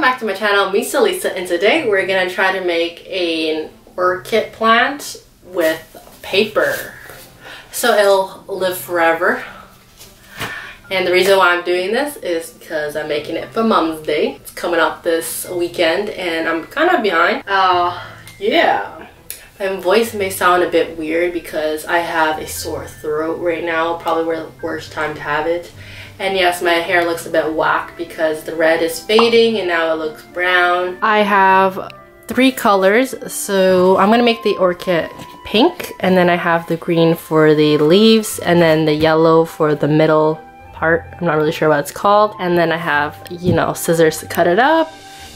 back to my channel, Misa Lisa, and today we're gonna try to make an orchid plant with paper so it'll live forever. And the reason why I'm doing this is because I'm making it for Mom's Day. It's coming up this weekend and I'm kind of behind. Yeah. My voice may sound a bit weird because I have a sore throat right now. Probably the worst time to have it. And yes, my hair looks a bit whack because the red is fading and now it looks brown. I have 3 colors, so I'm gonna make the orchid pink, and then I have the green for the leaves, and then the yellow for the middle part. I'm not really sure what it's called. And then I have, you know, scissors to cut it up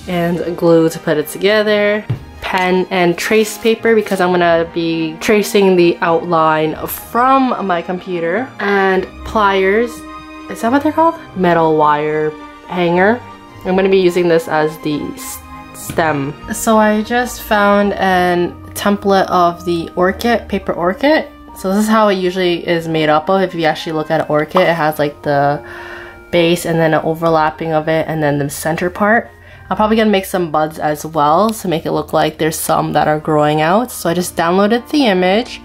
and glue to put it together, pen and trace paper because I'm gonna be tracing the outline from my computer, and pliers. Is that what they're called? Metal wire hanger. I'm gonna be using this as the stem. So I just found a template of the orchid, paper orchid. So this is how it usually is made up of. If you actually look at an orchid, it has like the base and then an overlapping of it and then the center part. I'm probably gonna make some buds as well to make it look like there's some that are growing out. So I just downloaded the image,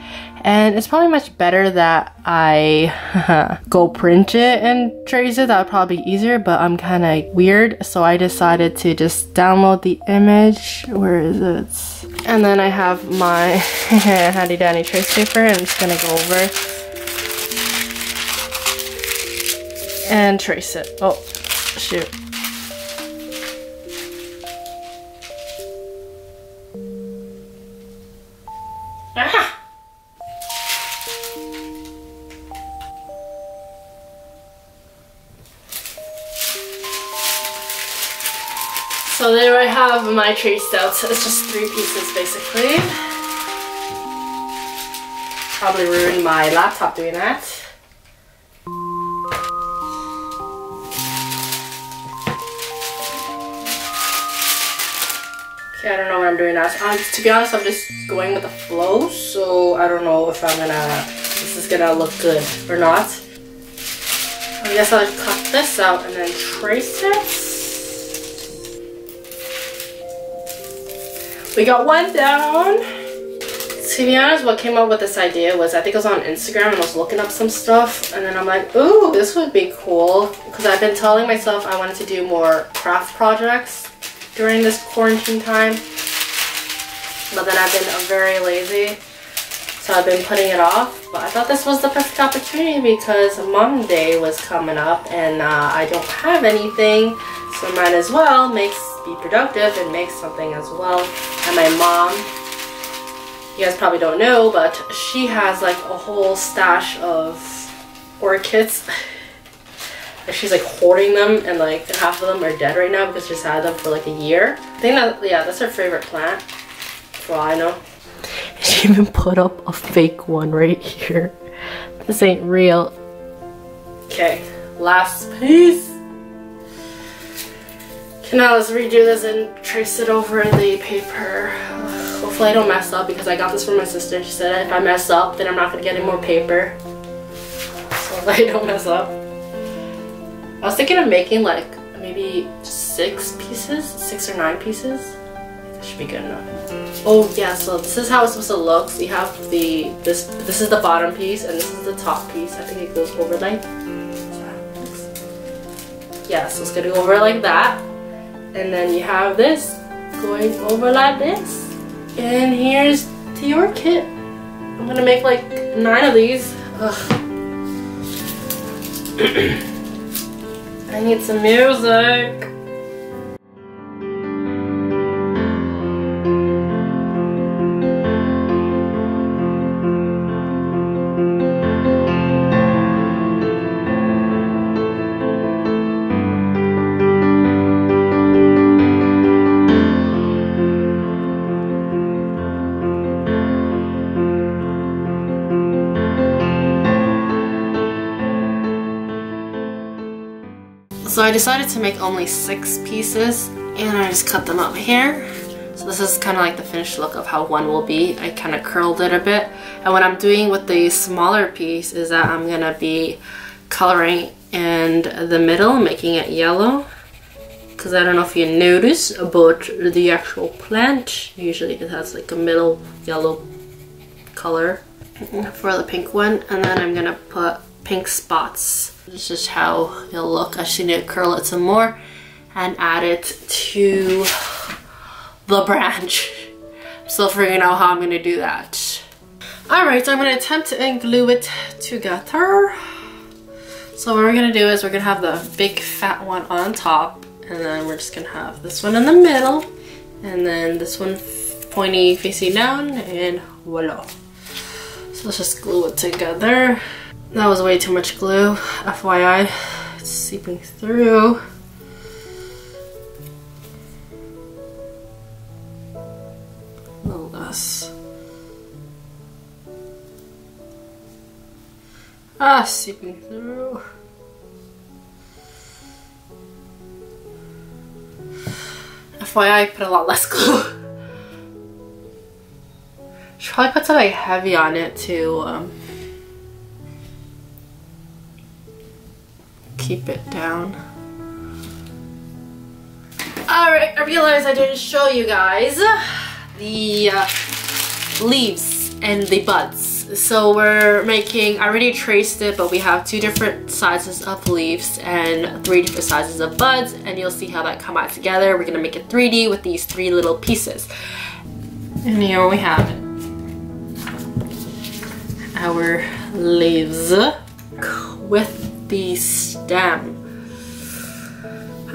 and it's probably much better that I go print it and trace it. That would probably be easier, but I'm kind of weird, so I decided to just download the image. Where is it? And then I have my handy dandy trace paper, and I'm just gonna go over and trace it. Oh, shoot. Ah! So there I have my traced out. So it's just 3 pieces basically. Probably ruined my laptop doing that. Okay, I don't know what I'm doing now. To be honest, I'm just going with the flow, so I don't know if this is gonna look good or not. I guess I'll cut this out and then trace it. We got one down. To be honest, what came up with this idea was, I think it was on Instagram and I was looking up some stuff, and then I'm like, ooh, this would be cool. Because I've been telling myself I wanted to do more craft projects during this quarantine time. But then I've been very lazy, so I've been putting it off. But I thought this was the perfect opportunity because Mom Day was coming up and I don't have anything. So might as well be productive and make something as well. And my mom, you guys probably don't know, but she has like a whole stash of orchids. She's like hoarding them, and like half of them are dead right now because she's had them for like a year. I think that, yeah, that's her favorite plant, for all I know. She even put up a fake one right here. This ain't real. Okay, last piece. Okay, now let's redo this and trace it over the paper. Hopefully I don't mess up because I got this from my sister. She said if I mess up, then I'm not gonna get any more paper. So I don't mess up. I was thinking of making like maybe 6 pieces, 6 or 9 pieces. That should be good enough. Oh yeah, so this is how it's supposed to look. So you have this is the bottom piece and this is the top piece. I think it goes over like, yeah, so it's gonna go over like that. And then you have this going over like this. And here's the orchid. I'm gonna make like 9 of these. Ugh. I need some music. So I decided to make only 6 pieces, and I just cut them up here. So this is kind of like the finished look of how one will be. I kind of curled it a bit. And what I'm doing with the smaller piece is that I'm going to be coloring in the middle, making it yellow. because I don't know if you notice, but the actual plant usually it has like a middle yellow color for the pink one, and then I'm gonna put pink spots. This is how it'll look. I just need to curl it some more and add it to the branch. I'm still figuring out how I'm gonna do that. Alright, so I'm gonna attempt to glue it together. So what we're gonna do is we're gonna have the big fat one on top, and then we're just gonna have this one in the middle, and then this one pointy facing down, and voila. So let's just glue it together. That was way too much glue, FYI. It's seeping through. A little less. Seeping through. FYI, I put a lot less glue. Should probably put something heavy on it to keep it down. Alright, I realized I didn't show you guys the leaves and the buds. So we're making, I already traced it, but we have 2 different sizes of leaves and 3 different sizes of buds, and you'll see how that come out together. We're gonna make it 3D with these 3 little pieces. And here we have it. Our leaves with the stem.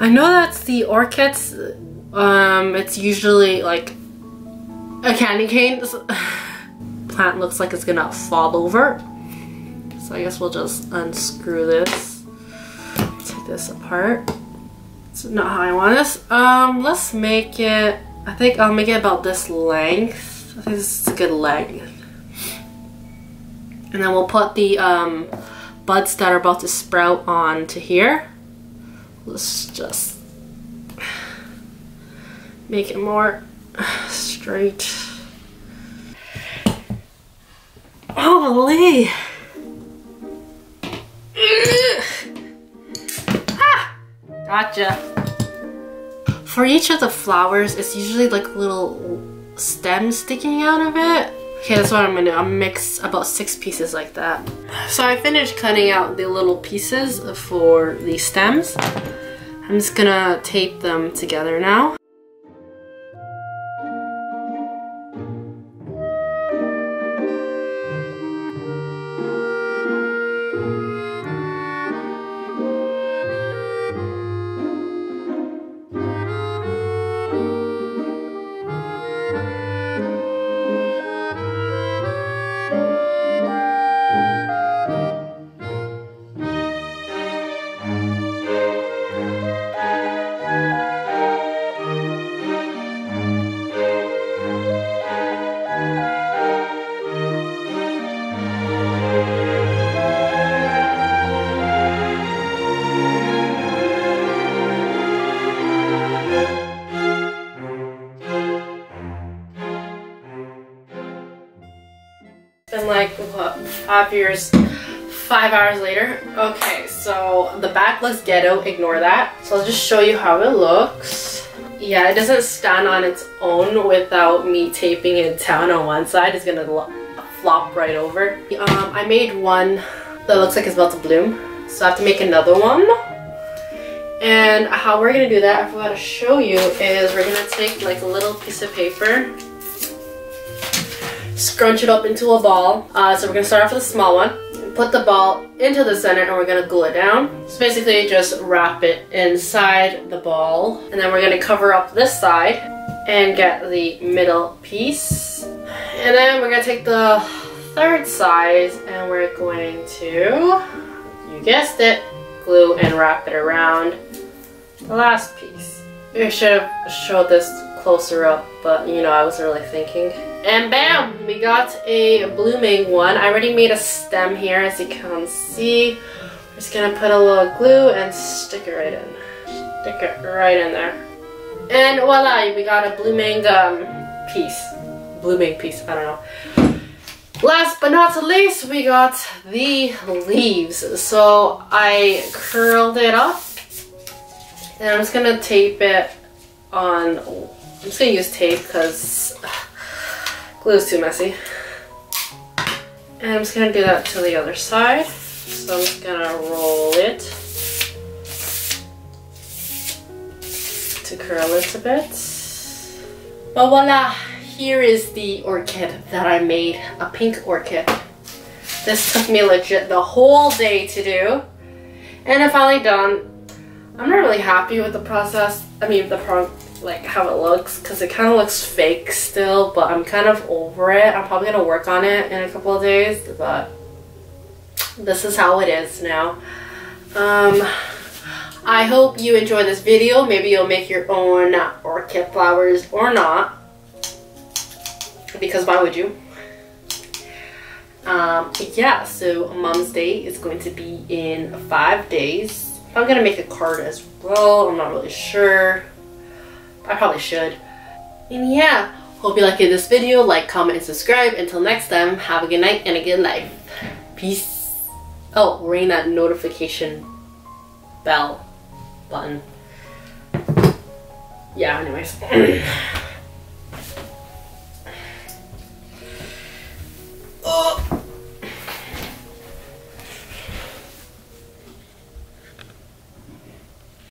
I know that's the orchids. It's usually like a candy cane. Plant looks like it's gonna fall over, so I guess we'll just unscrew this, take this apart. It's not how I want this. Let's make it, I think I'll make it about this length. I think this is a good length, and then we'll put the buds that are about to sprout onto here. Let's just make it more straight. Holy! Ah! Gotcha. For each of the flowers, it's usually like little stems sticking out of it. Okay, that's what I'm gonna do. I'll mix about 6 pieces like that. So I finished cutting out the little pieces for the stems. I'm just gonna tape them together now. Been like, what, 5 hours later. Okay, so the back looks ghetto, ignore that. So I'll just show you how it looks. Yeah, it doesn't stand on its own without me taping it down on one side. It's gonna flop right over. I made one that looks like it's about to bloom, so I have to make another one. And how we're gonna do that, I forgot to show you, is we're gonna take like a little piece of paper, scrunch it up into a ball. So we're gonna start off with a small one, put the ball into the center, and we're gonna glue it down. So basically just wrap it inside the ball, and then we're gonna cover up this side and get the middle piece. And then we're gonna take the third side and we're going to, you guessed it, glue and wrap it around the last piece. I should have showed this closer up, but you know, I wasn't really thinking. And bam! We got a blooming one. I already made a stem here, as you can see. We're just gonna put a little glue and stick it right in. Stick it right in there. And voila! We got a blooming piece. Blooming piece, I don't know. Last but not least, we got the leaves. So I curled it up And I'm just gonna tape it on, I'm just gonna use tape because glue is too messy. And I'm just gonna do that to the other side. So I'm just gonna roll it to curl it a bit. But voila, here is the orchid that I made, a pink orchid. This took me legit the whole day to do, and I'm finally done. I'm not really happy with the process. I mean, like how it looks, because it kind of looks fake still, but I'm kind of over it. I'm probably gonna work on it in a couple of days, but this is how it is now. I hope you enjoyed this video. Maybe you'll make your own orchid flowers or not, because why would you? Yeah, so Mom's Day is going to be in 5 days. I'm gonna make a card as well. I'm not really sure. I probably should. And yeah, hope you liked this video. Like, comment, and subscribe. Until next time, have a good night and a good life. Peace. Oh, ring that notification bell button. Yeah, anyways.